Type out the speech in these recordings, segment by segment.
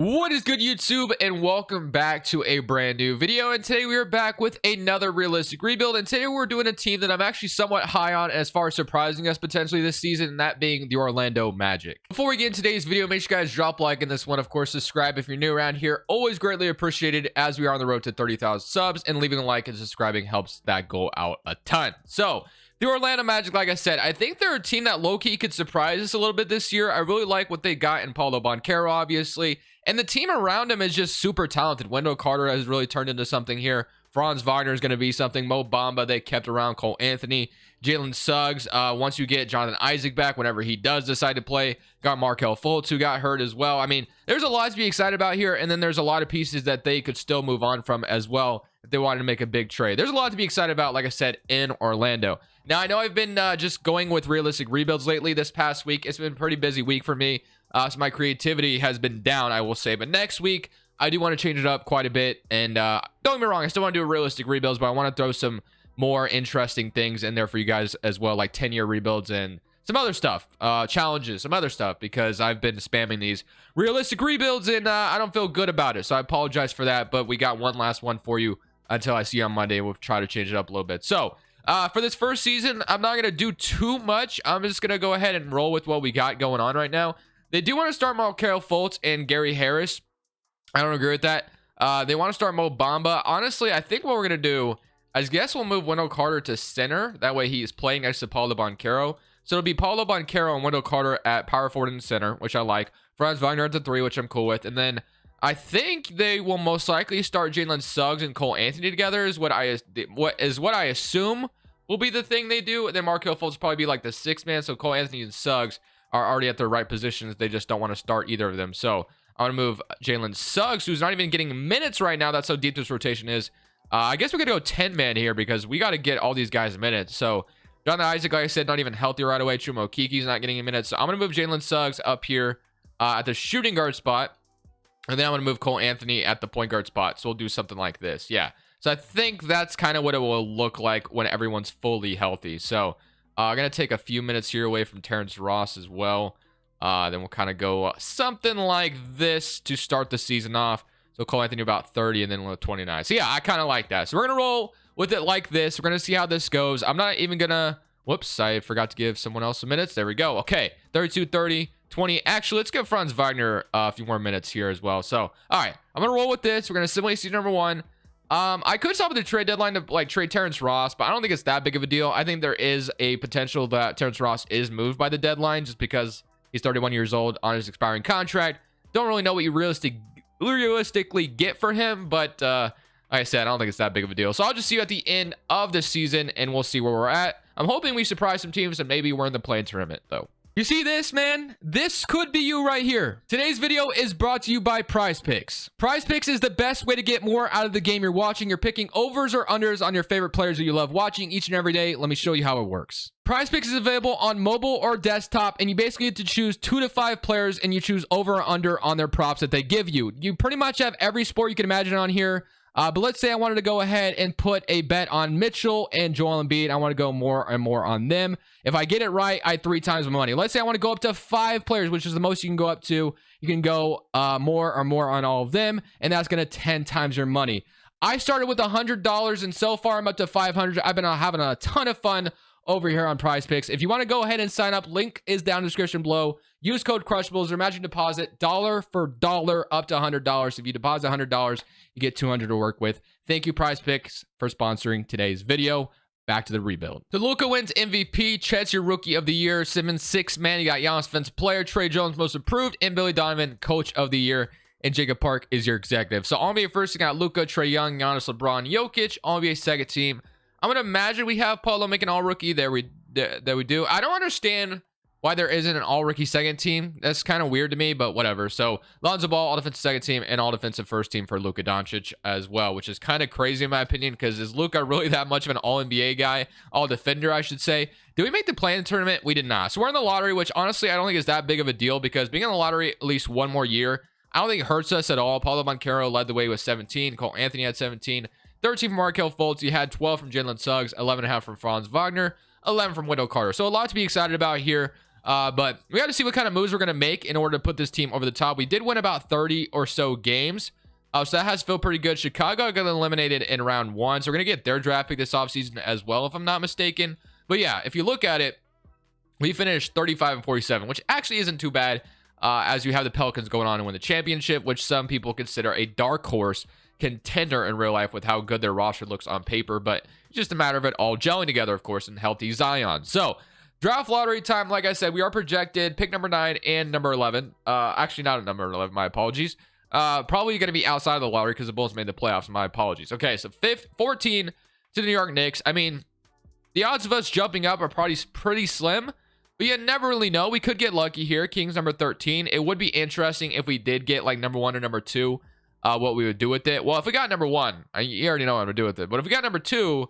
What is good, YouTube, and welcome back to a brand new video. And today we are back with another realistic rebuild, and today we're doing a team that I'm actually somewhat high on as far as surprising us potentially this season, and that being the Orlando Magic. Before we get into today's video, make sure you guys drop a like in this one. Of course, subscribe if you're new around here, always greatly appreciated, as we are on the road to 30,000 subs, and leaving a like and subscribing helps that goal out a ton. So the Orlando Magic, like I said, I think they're a team that low-key could surprise us a little bit this year. I really like what they got in Paolo Banchero, obviously. And the team around him is just super talented. Wendell Carter has really turned into something here. Franz Wagner is going to be something. Mo Bamba, they kept around. Cole Anthony, Jalen Suggs. Once you get Jonathan Isaac back, whenever he does decide to play, got Markelle Fultz, who got hurt as well. I mean, there's a lot to be excited about here. And then there's a lot of pieces that they could still move on from as well if they wanted to make a big trade. There's a lot to be excited about, like I said, in Orlando. Now, I know I've been just going with realistic rebuilds lately this past week. It's been a pretty busy week for me. So my creativity has been down, I will say. But next week, I do want to change it up quite a bit. And don't get me wrong, I still want to do realistic rebuilds, but I want to throw some more interesting things in there for you guys as well, like 10-year rebuilds and some other stuff, challenges, some other stuff, because I've been spamming these realistic rebuilds and I don't feel good about it. So I apologize for that, but we got one last one for you until I see you on Monday. We'll try to change it up a little bit. So for this first season, I'm not going to do too much. I'm just going to go ahead and roll with what we got going on right now. They do want to start Markelle Fultz and Gary Harris. I don't agree with that. They want to start Mo Bamba. Honestly, I think what we're going to do, I guess we'll move Wendell Carter to center. That way he is playing next to Paolo Banchero. So it'll be Paolo Banchero and Wendell Carter at power forward and center, which I like. Franz Wagner at the 3, which I'm cool with. And then I think they will most likely start Jalen Suggs and Cole Anthony together is what I assume will be the thing they do. And then Markelle Fultz will probably be like the 6th man. So Cole Anthony and Suggs are already at their right positions. They just don't want to start either of them. So I'm going to move Jalen Suggs, who's not even getting minutes right now. That's how deep this rotation is. I guess we're going to go 10-man here because we got to get all these guys minutes. So Jonathan Isaac, like I said, not even healthy right away. Chuma Okeke's not getting minutes. So I'm going to move Jalen Suggs up here at the shooting guard spot. And then I'm going to move Cole Anthony at the point guard spot. So we'll do something like this. Yeah. So I think that's kind of what it will look like when everyone's fully healthy. So I'm going to take a few minutes here away from Terrence Ross as well. Then we'll kind of go something like this to start the season off. So Cole Anthony about 30 and then we'll 29. So yeah, I kind of like that. So we're going to roll with it like this. We're going to see how this goes. I'm not even going to... Whoops, I forgot to give someone else some minutes. There we go. Okay, 32, 30, 20. Actually, let's give Franz Wagner a few more minutes here as well. So, all right, I'm going to roll with this. We're going to simulate season number 1. I could stop at the trade deadline to like trade Terrence Ross, but I don't think it's that big of a deal. I think there is a potential that Terrence Ross is moved by the deadline just because he's 31 years old on his expiring contract. Don't really know what you realistically get for him, but like I said, I don't think it's that big of a deal. So I'll just see you at the end of the season and we'll see where we're at. I'm hoping we surprise some teams and maybe we're in the play-in tournament though. You see this, man? This could be you right here. Today's video is brought to you by PrizePicks. PrizePicks is the best way to get more out of the game you're watching. You're picking overs or unders on your favorite players that you love watching each and every day. Let me show you how it works. PrizePicks is available on mobile or desktop, and you basically get to choose 2 to 5 players, and you choose over or under on their props that they give you. You pretty much have every sport you can imagine on here. But let's say I wanted to go ahead and put a bet on Mitchell and Joel Embiid. I want to go more and more on them. If I get it right, I 3 times my money. Let's say I want to go up to 5 players, which is the most you can go up to. You can go more or more on all of them, and that's going to 10 times your money. I started with $100, and so far I'm up to $500. I've been having a ton of fun over here on PrizePicks. If you want to go ahead and sign up, link is down in the description below. Use code Crushables. Their matching deposit, dollar for dollar, up to $100. If you deposit $100, you get $200 to work with. Thank you, PrizePicks, for sponsoring today's video. Back to the rebuild. So Luka wins MVP. Chet's your rookie of the year. Simmons 6th man. You got Giannis defensive player. Trey Jones most improved, and Billy Donovan coach of the year. And Jacob Park is your executive. So All NBA first, you got Luka, Trey Young, Giannis, LeBron, Jokic. All NBA second team. I'm gonna imagine we have Paolo making all rookie. There we do. I don't understand why there isn't an all rookie second team. That's kind of weird to me, but whatever. So Lonzo Ball, all defensive second team, and all defensive first team for Luka Doncic as well, which is kind of crazy in my opinion, because is Luka really that much of an all NBA guy, all defender, I should say? Did we make the play-in tournament? We did not. So we're in the lottery, which honestly I don't think is that big of a deal, because being in the lottery at least one more year, I don't think it hurts us at all. Paolo Banchero led the way with 17. Cole Anthony had 17. 13 from Markelle Fultz. You had 12 from Jalen Suggs, 11.5 from Franz Wagner, 11 from Wendell Carter. So a lot to be excited about here. But we got to see what kind of moves we're going to make in order to put this team over the top. We did win about 30 or so games. So that has felt pretty good. Chicago got eliminated in round 1. So we're going to get their draft pick this offseason as well, if I'm not mistaken. But yeah, if you look at it, we finished 35-47, which actually isn't too bad, as you have the Pelicans going on and win the championship, which some people consider a dark horse contender in real life with how good their roster looks on paper. But it's just a matter of it all gelling together, of course, and healthy Zion. So draft lottery time, like I said, we are projected pick number 9 and number 11. Actually, not at number 11. My apologies. Probably going to be outside of the lottery because the Bulls made the playoffs. My apologies. Okay, so 14 to the New York Knicks. I mean, the odds of us jumping up are probably pretty slim, but you never really know. We could get lucky here. Kings number 13. It would be interesting if we did get like number 1 or number 2, what we would do with it. Well, if we got number 1, you already know what I'm going to do with it. But if we got number 2,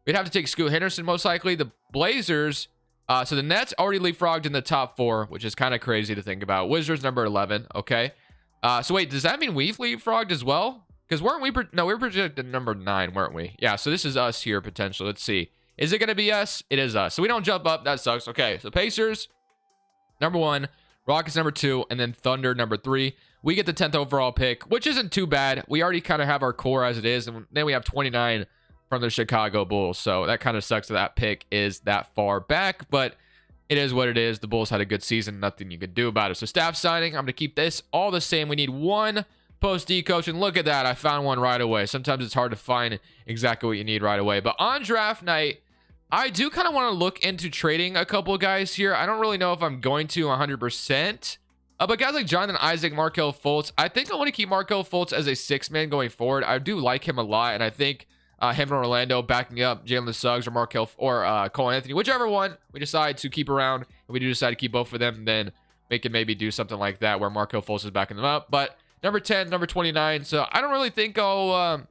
we'd have to take Scoot Henderson most likely. The Blazers... so the Nets already leapfrogged in the top 4, which is kind of crazy to think about. Wizards number 11. Okay. So wait, does that mean we've leapfrogged as well? Because weren't we? No, we were projected number 9, weren't we? Yeah. So this is us here potentially. Let's see. Is it going to be us? It is us. So we don't jump up. That sucks. Okay. So Pacers number 1, Rockets number 2, and then Thunder number 3. We get the 10th overall pick, which isn't too bad. We already kind of have our core as it is, and then we have 29 from the Chicago Bulls. So that kind of sucks that pick is that far back, but it is what it is. The Bulls had a good season. Nothing you could do about it. So staff signing, I'm going to keep this all the same. We need 1 post-D coach, and look at that. I found one right away. Sometimes it's hard to find exactly what you need right away. But on draft night, I do kind of want to look into trading a couple of guys here. I don't really know if I'm going to 100%. But guys like Jonathan Isaac, Markelle Fultz, I think I want to keep Markelle Fultz as a 6-man going forward. I do like him a lot, and I think him and Orlando backing up Jalen Suggs or Markelle or Cole Anthony, whichever one we decide to keep around, and we do decide to keep both of them, then they can maybe do something like that where Markelle Fultz is backing them up. But number 10, number 29, so I don't really think I'll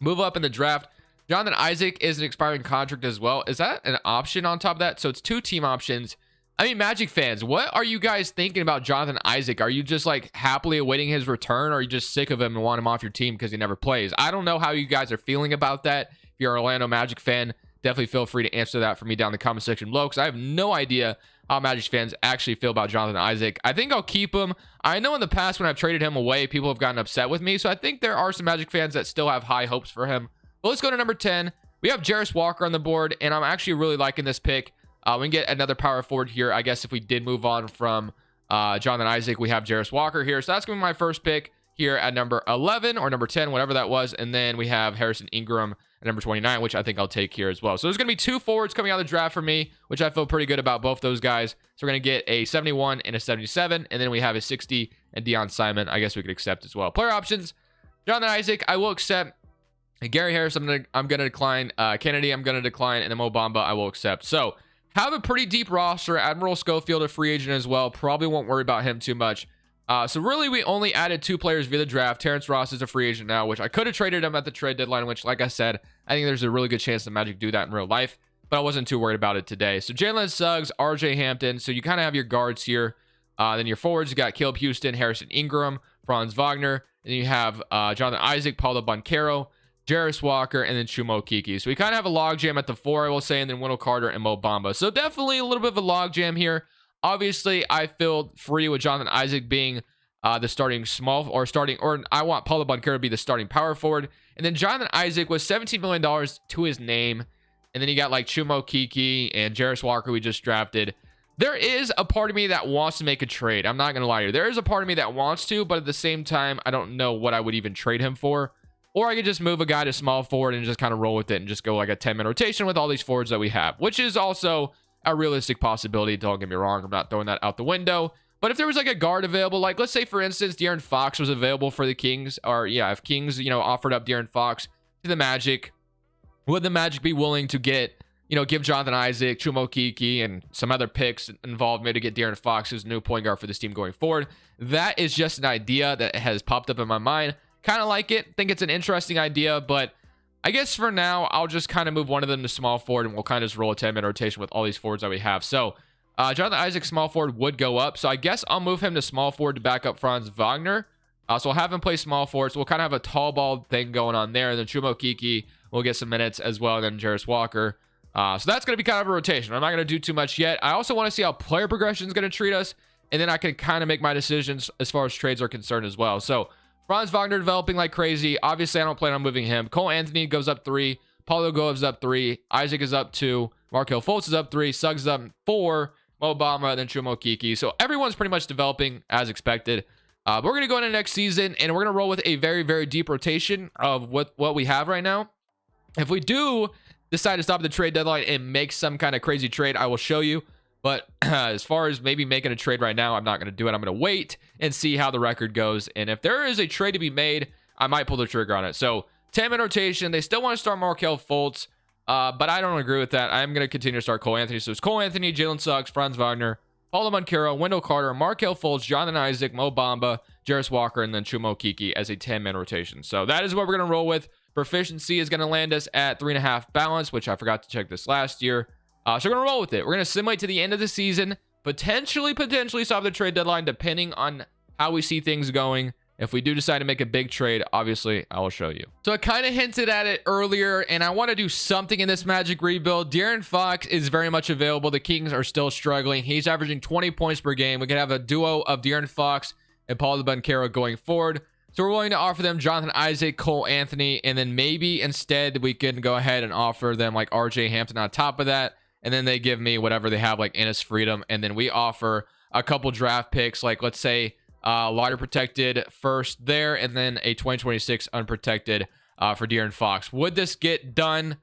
move up in the draft. Jonathan Isaac is an expiring contract as well. Is that an option on top of that? So it's 2 team options. I mean, Magic fans, what are you guys thinking about Jonathan Isaac? Are you just like happily awaiting his return, or are you just sick of him and want him off your team because he never plays? I don't know how you guys are feeling about that. If you're an Orlando Magic fan, definitely feel free to answer that for me down in the comment section below, because I have no idea how Magic fans actually feel about Jonathan Isaac. I think I'll keep him. I know in the past when I've traded him away, people have gotten upset with me, so I think there are some Magic fans that still have high hopes for him. But let's go to number 10. We have Jarris Walker on the board, and I'm actually really liking this pick. We can get another power forward here. I guess if we did move on from Jonathan Isaac, we have Jarris Walker here. So that's going to be my first pick here at number 11 or number 10, whatever that was. And then we have Harrison Ingram at number 29, which I think I'll take here as well. So there's going to be 2 forwards coming out of the draft for me, which I feel pretty good about both those guys. So we're going to get a 71 and a 77. And then we have a 60 and Deion Simon. I guess we could accept as well. Player options, Jonathan Isaac, I will accept. Gary Harris, I'm gonna decline. Kennedy, I'm gonna decline. And then Mo Bamba, I will accept. So have a pretty deep roster. Admiral Schofield, a free agent as well. Probably won't worry about him too much. So really, we only added 2 players via the draft. Terrence Ross is a free agent now, which I could have traded him at the trade deadline, which, like I said, I think there's a really good chance the Magic do that in real life, but I wasn't too worried about it today. So Jalen Suggs, RJ Hampton. So you kind of have your guards here. Then your forwards, you got Caleb Houston, Harrison Ingram, Franz Wagner. And then you have Jonathan Isaac, Paulo Banchero, Jarris Walker, and then Chumo Kiki. So we kind of have a logjam at the 4, I will say, and then Wendell Carter and Mo Bamba. So definitely a little bit of a logjam here. Obviously, I feel free with Jonathan Isaac being the starting I want Paulo Banchero to be the starting power forward. And then Jonathan Isaac was $17 million to his name. And then you got like Chumo Kiki and Jarris Walker we just drafted. There is a part of me that wants to make a trade. I'm not going to lie to you. There is a part of me that wants to, but at the same time, I don't know what I would even trade him for. Or I could just move a guy to small forward and just kind of roll with it and just go like a 10-man rotation with all these forwards that we have, which is also a realistic possibility. Don't get me wrong. I'm not throwing that out the window. But if there was like a guard available, like let's say, for instance, De'Aaron Fox was available for the Kings, or yeah, if Kings, offered up De'Aaron Fox to the Magic, would the Magic be willing to get, give Jonathan Isaac, Chumo Kiki, and some other picks involved maybe to get De'Aaron Fox, who's the new point guard for this team going forward? That is just an idea that has popped up in my mind. Kind of like it. Think it's an interesting idea, but I guess for now, I'll just kind of move one of them to small forward, and we'll kind of just roll a 10-man rotation with all these forwards that we have. So Jonathan Isaac, small forward, would go up. So I guess I'll move him to small forward to back up Franz Wagner. So we'll have him play small forward. So we'll kind of have a tall ball thing going on there. And then Chumo Kiki will get some minutes as well. And then Jarris Walker So that's going to be kind of a rotation. I'm not going to do too much yet. I also want to see how player progression is going to treat us, and then I can kind of make my decisions as far as trades are concerned as well. So Franz Wagner developing like crazy. Obviously, I don't plan on moving him. Cole Anthony goes up 3. Paulo goes up 3. Isaac is up 2. Markelle Fultz is up 3. Suggs is up 4. Mo Bamba, then Chuma Okeke. So everyone's pretty much developing as expected. But we're going to go into next season, and we're going to roll with a very, very deep rotation of what we have right now. If we do decide to stop at the trade deadline and make some kind of crazy trade, I will show you. But as far as maybe making a trade right now, I'm not going to do it. I'm going to wait and see how the record goes. And if there is a trade to be made, I might pull the trigger on it. So 10-man rotation. They still want to start Markelle Fultz, but I don't agree with that. I'm going to continue to start Cole Anthony. So it's Cole Anthony, Jalen Suggs, Franz Wagner, Paulo Banchero, Wendell Carter, Markelle Fultz, Jonathan Isaac, Mo Bamba, Jarris Walker, and then Chuma Okeke as a 10-man rotation. So that is what we're going to roll with. Proficiency is going to land us at 3.5 balance, which I forgot to check this last year. So we're going to roll with it. We're going to simulate to the end of the season, potentially stop the trade deadline, depending on how we see things going. If we do decide to make a big trade, obviously, I will show you. So I kind of hinted at it earlier, and I want to do something in this Magic rebuild. De'Aaron Fox is very much available. The Kings are still struggling. He's averaging 20 points per game. We could have a duo of De'Aaron Fox and Paulo Banchero going forward. So we're willing to offer them Jonathan Isaac, Cole Anthony, and then maybe instead we can go ahead and offer them like RJ Hampton on top of that. And then they give me whatever they have, like Ennis Freedom. And then we offer a couple draft picks, like let's say lottery protected first there, and then a 2026 unprotected for De'Aaron Fox. Would this get done?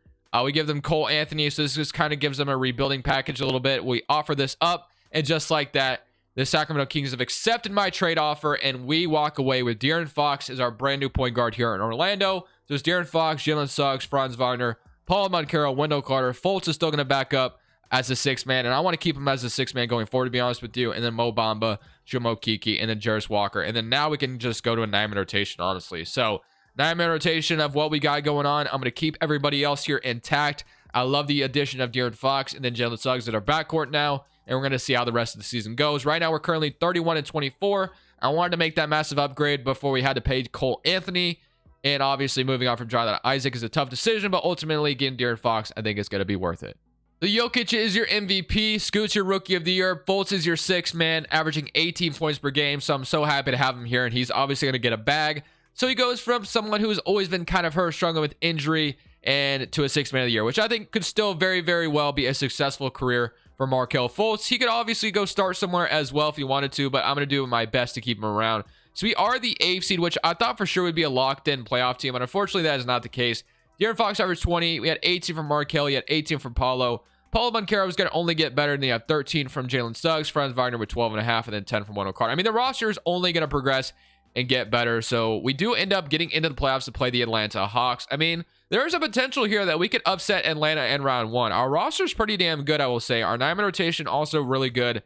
We give them Cole Anthony, so this just kind of gives them a rebuilding package a little bit. We offer this up, and just like that, the Sacramento Kings have accepted my trade offer, and we walk away with De'Aaron Fox as our brand new point guard here in Orlando. So it's De'Aaron Fox, Jalen Suggs, Franz Wagner, Paulo Banchero, Wendell Carter. Fultz is still going to back up as a 6-man, and I want to keep him as a 6-man going forward, to be honest with you. And then Mo Bamba, Chuma Okeke, and then Jarris Walker. And then now we can just go to a 9-man rotation, honestly. So 9-man rotation of what we got going on. I'm going to keep everybody else here intact. I love the addition of De'Aaron Fox and then Jalen Suggs at our backcourt now. And we're going to see how the rest of the season goes. Right now, we're currently 31-24. I wanted to make that massive upgrade before we had to pay Cole Anthony. And obviously, moving on from Jonathan Isaac is a tough decision. But ultimately, getting De'Aaron Fox, I think it's going to be worth it. The Jokic is your MVP. Scoot's your Rookie of the Year. Fultz is your 6-man, averaging 18 points per game. So I'm so happy to have him here. And he's obviously going to get a bag. So he goes from someone who has always been kind of hurt, struggling with injury, and to a 6-man of the year, which I think could still very, very well be a successful career for Markelle Fultz. He could obviously go start somewhere as well if he wanted to, but I'm going to do my best to keep him around. So we are the 8th seed, which I thought for sure would be a locked-in playoff team, but unfortunately that is not the case. De'Aaron Fox averaged 20. We had 18 from Markelle. He had 18 from Paulo. Paulo Banchero was going to only get better, and then you have 13 from Jalen Suggs, Franz Wagner with 12.5, and then 10 from Wendell Carter. I mean, the roster is only going to progress and get better. So we do end up getting into the playoffs to play the Atlanta Hawks. I mean, there's a potential here that we could upset Atlanta in round 1. Our roster is pretty damn good, I will say. Our 9-man rotation also really good.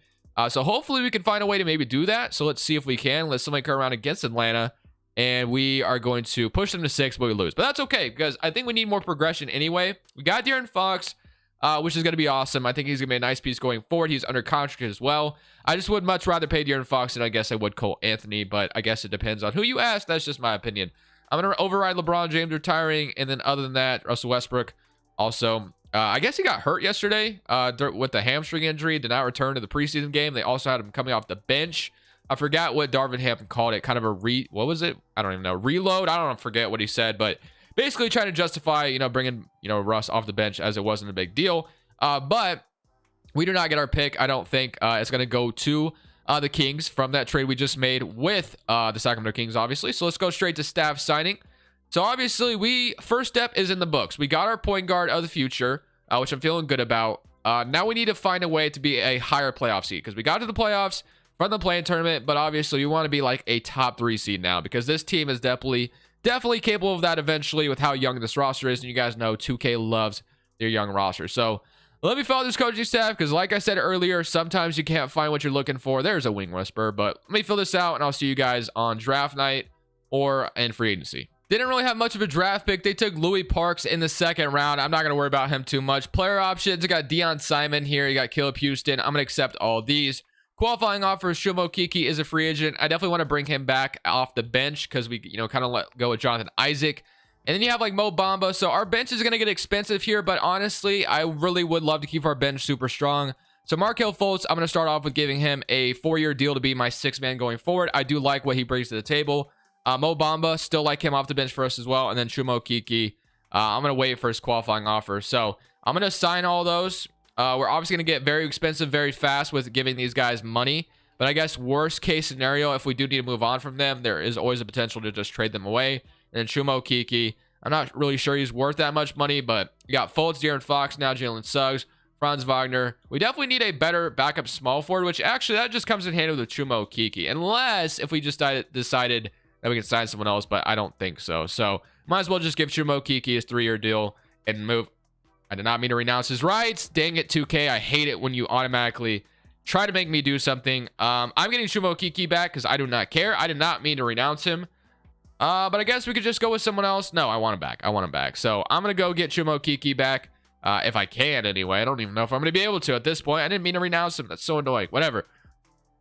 So hopefully we can find a way to maybe do that. So let's see if we can. Let's somebody come around against Atlanta, and we are going to push them to 6, but we lose. But that's okay, because I think we need more progression anyway. We got De'Aaron Fox, which is going to be awesome. I think he's going to be a nice piece going forward. He's under contract as well. I just would much rather pay De'Aaron Fox than I guess I would Cole Anthony, but I guess it depends on who you ask. That's just my opinion. I'm going to override LeBron James retiring, and then other than that, Russell Westbrook also, I guess he got hurt yesterday with the hamstring injury, did not return to the preseason game. They also had him coming off the bench. I forgot what Darvin Ham called it, kind of a what was it? I don't even know. Reload? I don't forget what he said, but basically trying to justify, bringing, Russ off the bench as it wasn't a big deal. But we do not get our pick. I don't think it's going to go to the Kings from that trade we just made with the Sacramento Kings, obviously. So let's go straight to staff signing. So obviously, first step is in the books. We got our point guard of the future, which I'm feeling good about. Now we need to find a way to be a higher playoff seed, because we got to the playoffs from the play-in tournament, but obviously you want to be like a top 3 seed now, because this team is definitely capable of that eventually with how young this roster is. And you guys know 2K loves their young roster. So let me follow this coaching staff, because like I said earlier, sometimes you can't find what you're looking for. There's a wing whisper, but let me fill this out, and I'll see you guys on draft night or in free agency. Didn't really have much of a draft pick. They took Louis Parks in the 2nd round. I'm not going to worry about him too much. Player options, I got Deion Simon here. You got Caleb Houston. I'm going to accept all these. Qualifying offers, Chuma Okeke is a free agent. I definitely want to bring him back off the bench, because we, kind of let go with Jonathan Isaac. And then you have like Mo Bamba. So our bench is going to get expensive here, but honestly, I really would love to keep our bench super strong. So Markelle Fultz, I'm going to start off with giving him a 4-year deal to be my 6th man going forward. I do like what he brings to the table. Mo Bamba, still like him off the bench for us as well. And then Chuma Okeke, I'm going to wait for his qualifying offer. So I'm going to sign all those. We're obviously going to get very expensive very fast with giving these guys money. But I guess worst case scenario, if we do need to move on from them, there is always a potential to just trade them away. And then Chuma Okeke, I'm not really sure he's worth that much money, but you got Fultz, De'Aaron Fox, now Jalen Suggs, Franz Wagner. We definitely need a better backup small forward, which actually that just comes in handy with Chuma Okeke. Unless if we just decided that we can sign someone else, but I don't think so. So might as well just give Chuma Okeke his 3-year deal and move. I did not mean to renounce his rights. Dang it, 2K. I hate it when you automatically try to make me do something. I'm getting Chuma Okeke back because I do not care. I did not mean to renounce him. But I guess we could just go with someone else. No, I want him back. I want him back. So I'm going to go get Chuma Okeke back. If I can anyway. I don't even know if I'm going to be able to at this point. I didn't mean to renounce him. That's so annoying. Whatever.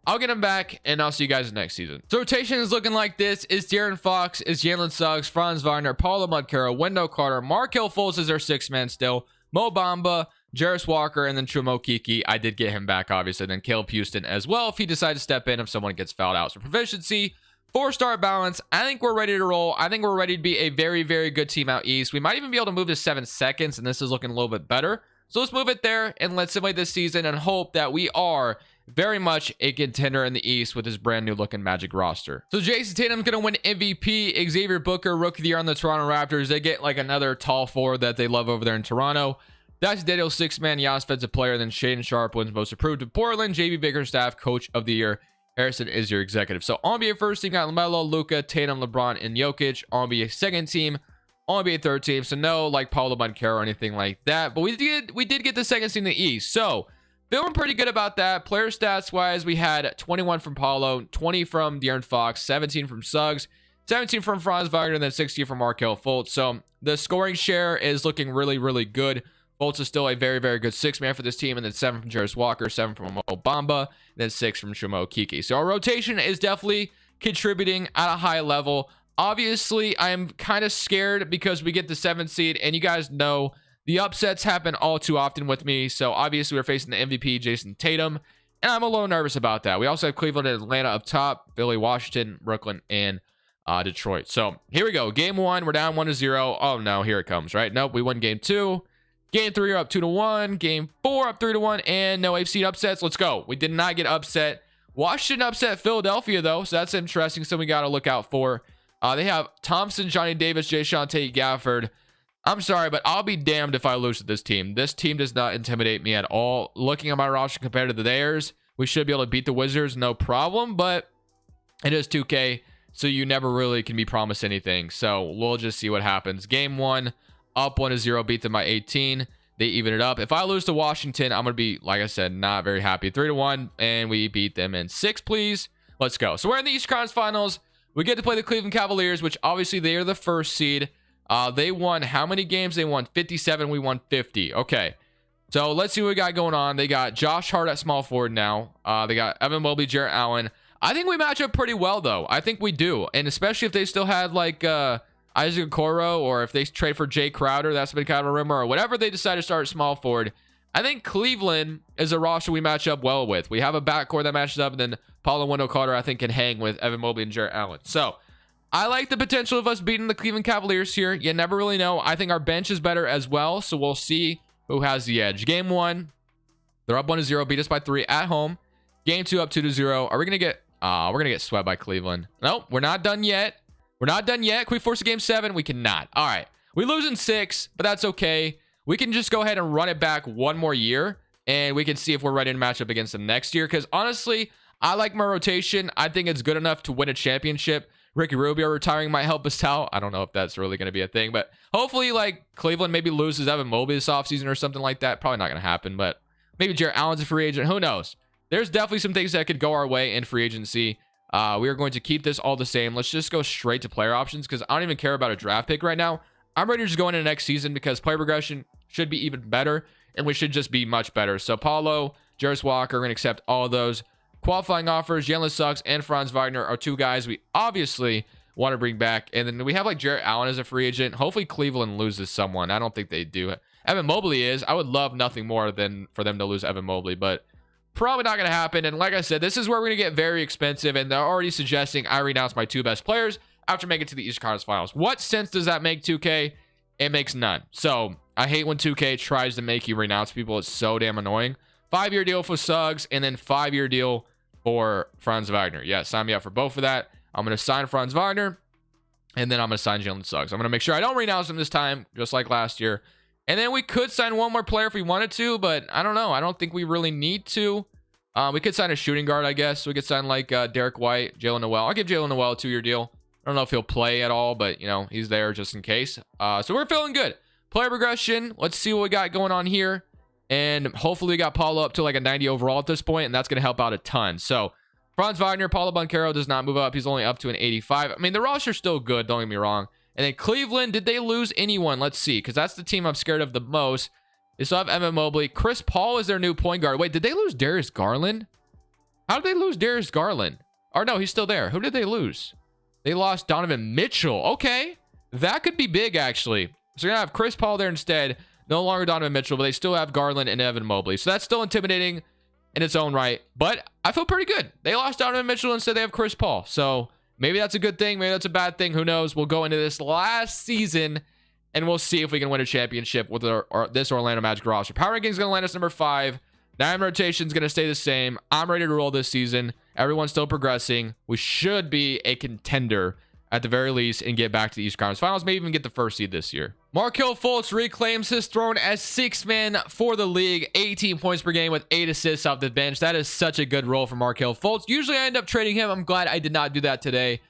I'll get him back, and I'll see you guys next season. So rotation is looking like this. Is De'Aaron Fox, is Jalen Suggs, Franz Wagner, Paulo Mudkara, Wendell Carter, Markelle Fultz is our 6th man still, Mo Bamba, Jarris Walker, and then Chuma Okeke. I did get him back, obviously. Then Caleb Houston as well if he decides to step in if someone gets fouled out. So proficiency, 4-star balance. I think we're ready to roll. I think we're ready to be a very, very good team out east. We might even be able to move to 7 seconds, and this is looking a little bit better. So let's move it there, and let's simulate this season and hope that we are very much a contender in the East with this brand new looking Magic roster. So Jason Tatum's going to win MVP. Xavier Booker, Rookie of the Year on the Toronto Raptors. They get like another tall forward that they love over there in Toronto. That's Daniel 6th man, Offensive Player. Then Shaden Sharp wins Most Improved to Portland. JB Bickerstaff, Coach of the Year. Harrison is your executive. So NBA first team got LaMelo, Luka, Tatum, LeBron, and Jokic. NBA second team, NBA third team. So no like Paulo Banchero or anything like that. But we did get the second team in the East. So feeling pretty good about that. Player stats wise, we had 21 from Paulo, 20 from De'Aaron Fox, 17 from Suggs, 17 from Franz Wagner, and then 16 from Markelle Fultz. So the scoring share is looking really, really good. Fultz is still a very, very good 6th man for this team, and then 7 from Jarris Walker, 7 from Mo Bamba, and then 6 from Chuma Okeke. So our rotation is definitely contributing at a high level. Obviously, I am kind of scared because we get the 7th seed, and you guys know the upsets happen all too often with me. So obviously, we're facing the MVP, Jason Tatum, and I'm a little nervous about that. We also have Cleveland and Atlanta up top, Philly, Washington, Brooklyn, and Detroit. So here we go. Game 1, we're down 1-0. Oh no, here it comes, right? Nope, we won game 2. Game 3, we're up 2-1. Game 4, up 3-1. And no AFC upsets. Let's go. We did not get upset. Washington upset Philadelphia, though. So that's interesting. So we got to look out for. They have Thompson, Johnny Davis, Jayshawn Tate, Gafford. I'm sorry, but I'll be damned if I lose to this team. This team does not intimidate me at all. Looking at my roster compared to theirs, we should be able to beat the Wizards, no problem. But it is 2K, so you never really can be promised anything. So we'll just see what happens. Game 1. Up 1-0, beat them by 18. They even it up. If I lose to Washington, I'm going to be, like I said, not very happy. 3-1, and we beat them in 6, please. Let's go. So we're in the East Conference Finals. We get to play the Cleveland Cavaliers, which obviously they are the 1st seed. They won how many games? They won 57. We won 50. Okay. So let's see what we got going on. They got Josh Hart at small forward now. They got Evan Mobley, Jarrett Allen. I think we match up pretty well, though. I think we do. And especially if they still had, like, Isaac Okoro, or if they trade for Jay Crowder, that's been kind of a rumor, or whatever they decide to start small forward. I think Cleveland is a roster we match up well with. We have a backcourt that matches up, and then Paulo Wendell Carter, I think, can hang with Evan Mobley and Jarrett Allen. So I like the potential of us beating the Cleveland Cavaliers here. You never really know. I think our bench is better as well, so we'll see who has the edge. Game 1, they're up 1-0, beat us by 3 at home. Game 2, up 2-0. Are we gonna get? We're gonna get swept by Cleveland. Nope, we're not done yet. We're not done yet. Can we force a game 7? We cannot. All right. We lose in 6, but that's okay. We can just go ahead and run it back one more year, and we can see if we're ready to match up against them next year. Because honestly, I like my rotation. I think it's good enough to win a championship. Ricky Rubio retiring might help us out. I don't know if that's really going to be a thing, but hopefully, like, Cleveland maybe loses Evan Mobley this offseason or something like that. Probably not going to happen, but maybe Jarrett Allen's a free agent. Who knows? There's definitely some things that could go our way in free agency. We are going to keep this all the same. Let's just go straight to player options because I don't even care about a draft pick right now. I'm ready to just go into next season because player progression should be even better, and we should just be much better. So Paulo, Jarris Walker, we're going to accept all of those. Qualifying offers, Jalen Suggs and Franz Wagner are 2 guys we obviously want to bring back. And then we have like Jarrett Allen as a free agent. Hopefully Cleveland loses someone. I don't think they do. Evan Mobley is. I would love nothing more than for them to lose Evan Mobley, but probably not going to happen. And like I said, this is where we're going to get very expensive. And they're already suggesting I renounce my 2 best players after making it to the Eastern Conference Finals. What sense does that make, 2K? It makes none. So I hate when 2K tries to make you renounce people. It's so damn annoying. 5-year deal for Suggs and then 5-year deal for Franz Wagner. Yeah, sign me up for both of that. I'm going to sign Franz Wagner and then I'm going to sign Jalen Suggs. I'm going to make sure I don't renounce him this time, just like last year. And then we could sign one more player if we wanted to, but I don't know. I don't think we really need to. We could sign a shooting guard, I guess. We could sign like Derek White, Jalen Noel. I'll give Jalen Noel a 2-year deal. I don't know if he'll play at all, but, you know, he's there just in case. So we're feeling good. Player progression. Let's see what we got going on here. And hopefully we got Paulo up to like a 90 overall at this point, and that's going to help out a ton. So Franz Wagner, Paulo Banchero does not move up. He's only up to an 85. I mean, the roster's still good. Don't get me wrong. And then Cleveland, did they lose anyone? Let's see, because that's the team I'm scared of the most. They still have Evan Mobley. Chris Paul is their new point guard. Wait, did they lose Darius Garland? How did they lose Darius Garland? Or no, he's still there. Who did they lose? They lost Donovan Mitchell. Okay, that could be big, actually. So you're going to have Chris Paul there instead. No longer Donovan Mitchell, but they still have Garland and Evan Mobley. So that's still intimidating in its own right. But I feel pretty good. They lost Donovan Mitchell. Instead, they have Chris Paul. So maybe that's a good thing. Maybe that's a bad thing. Who knows? We'll go into this last season, and we'll see if we can win a championship with this Orlando Magic roster. Power rankings going to land us number 5. Diamond rotation is going to stay the same. I'm ready to roll this season. Everyone's still progressing. We should be a contender at the very least and get back to the Eastern Conference Finals. Maybe even get the 1st seed this year. Markelle Fultz reclaims his throne as 6th man for the league. 18 points per game with 8 assists off the bench. That is such a good role for Markelle Fultz. Usually I end up trading him. I'm glad I did not do that today.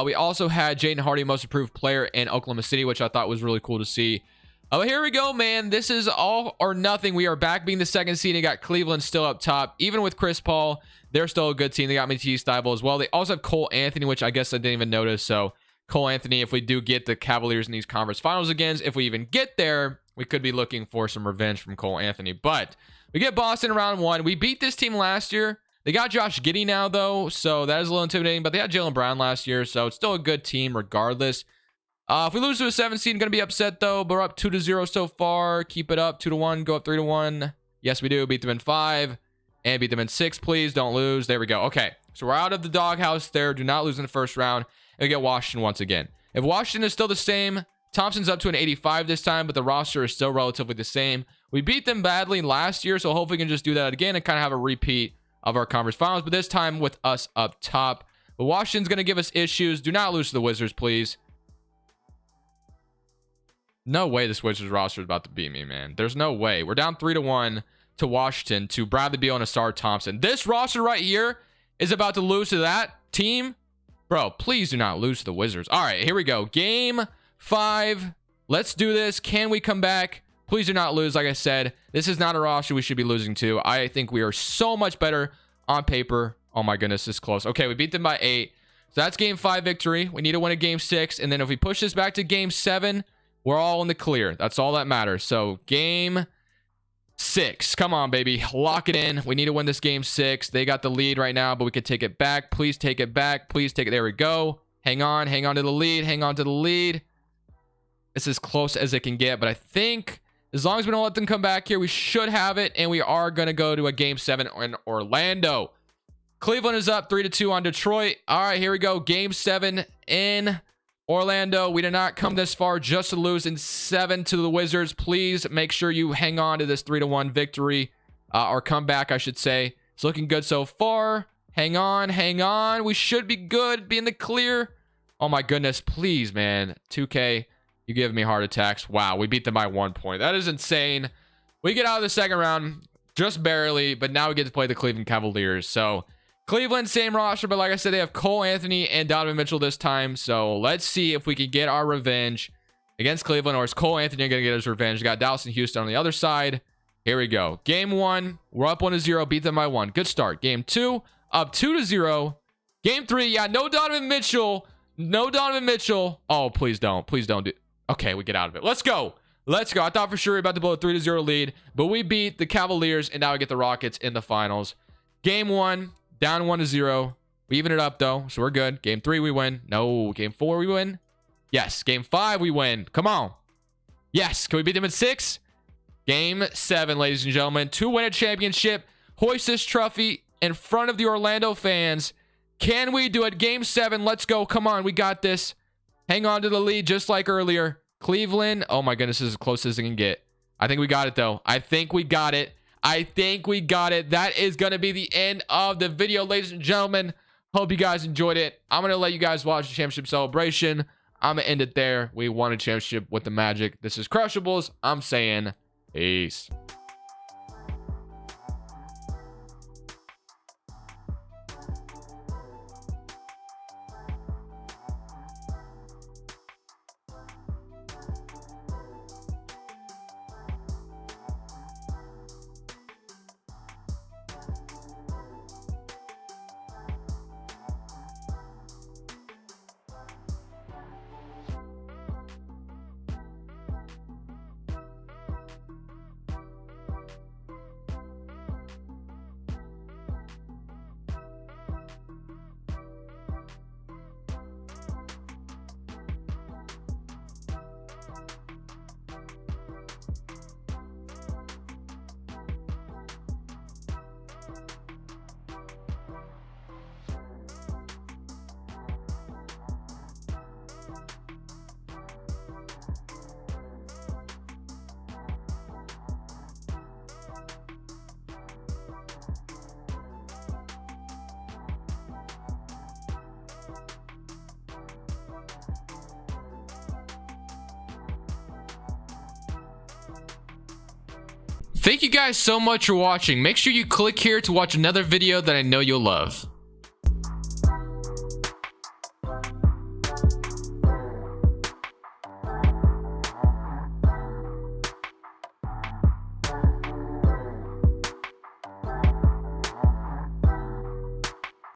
We also had Jaden Hardy, most improved player in Oklahoma City, which I thought was really cool to see. But here we go, man. This is all or nothing. We are back being the 2nd seed and got Cleveland still up top. Even with Chris Paul, they're still a good team. They got Matisse Thybulle as well. They also have Cole Anthony, which I guess I didn't even notice. So Cole Anthony, if we do get the Cavaliers in these conference finals again, if we even get there, we could be looking for some revenge from Cole Anthony. But we get Boston in round 1. We beat this team last year. They got Josh Giddey now, though, so that is a little intimidating. But they had Jaylen Brown last year, so it's still a good team regardless. If we lose to a 7 seed, I'm going to be upset, though. But we're up 2-0 so far. Keep it up. 2-1. Go up 3-1. Yes, we do. Beat them in 5. And beat them in 6, please. Don't lose. There we go. Okay. So we're out of the doghouse there. Do not lose in the first round. And we get Washington once again. If Washington is still the same, Thompson's up to an 85 this time, but the roster is still relatively the same. We beat them badly last year, so hopefully we can just do that again and kind of have a repeat of our conference finals, but this time with us up top. But Washington's going to give us issues. Do not lose to the Wizards, please. No way this Wizards roster is about to beat me, man. There's no way. We're down 3-1 to Washington, to Bradley Beal and Asar Thompson. This roster right here is about to lose to that team. Bro, please do not lose to the Wizards. All right, here we go. Game 5. Let's do this. Can we come back? Please do not lose. Like I said, this is not a roster we should be losing to. I think we are so much better on paper. Oh my goodness, this is close. Okay, we beat them by 8. So that's game 5 victory. We need to win a game 6. And then if we push this back to game 7, we're all in the clear. That's all that matters. So game 6. Come on, baby. Lock it in. We need to win this game 6. They got the lead right now, but we could take it back. Please take it back. Please take it. There we go. Hang on. Hang on to the lead. Hang on to the lead. It's as close as it can get, but I think as long as we don't let them come back here, we should have it, and we are going to go to a game 7 in Orlando. Cleveland is up 3-2 on Detroit. All right, here we go. Game 7 in Orlando. We did not come this far just to lose in 7 to the Wizards. Please make sure you hang on to this 3-1 victory, or comeback, I should say. It's looking good so far. Hang on, hang on. We should be good, be in the clear. Oh my goodness, please, man. 2K, you give me heart attacks. Wow, we beat them by 1 point. That is insane. We get out of the second round just barely, but now we get to play the Cleveland Cavaliers. So Cleveland, same roster, but like I said, they have Cole Anthony and Donovan Mitchell this time. So let's see if we can get our revenge against Cleveland, or is Cole Anthony going to get his revenge? We got Dallas and Houston on the other side. Here we go. Game 1, we're up 1-0, beat them by 1. Good start. Game 2, up 2-0. Game 3, yeah, no Donovan Mitchell. No Donovan Mitchell. Oh, please don't. Please don't do. Okay, we get out of it. Let's go. Let's go. I thought for sure we were about to blow a 3-0 lead, but we beat the Cavaliers, and now we get the Rockets in the finals. Game 1, down 1-0. We even it up though, so we're good. Game 3 we win. No. Game 4 we win. Yes. Game 5 we win. Come on. Yes. Can we beat them in 6? Game 7, ladies and gentlemen, to win a championship, hoist this trophy in front of the Orlando fans. Can we do it? Game 7, let's go. Come on, we got this. Hang on to the lead just like earlier. Cleveland, oh my goodness, this is as close as it can get. I think we got it, though. I think we got it. That is going to be the end of the video, ladies and gentlemen. Hope you guys enjoyed it. I'm going to let you guys watch the championship celebration. I'm going to end it there. We won a championship with the Magic. This is Crushables. I'm saying peace. Thank you guys so much for watching. Make sure you click here to watch another video that I know you'll love.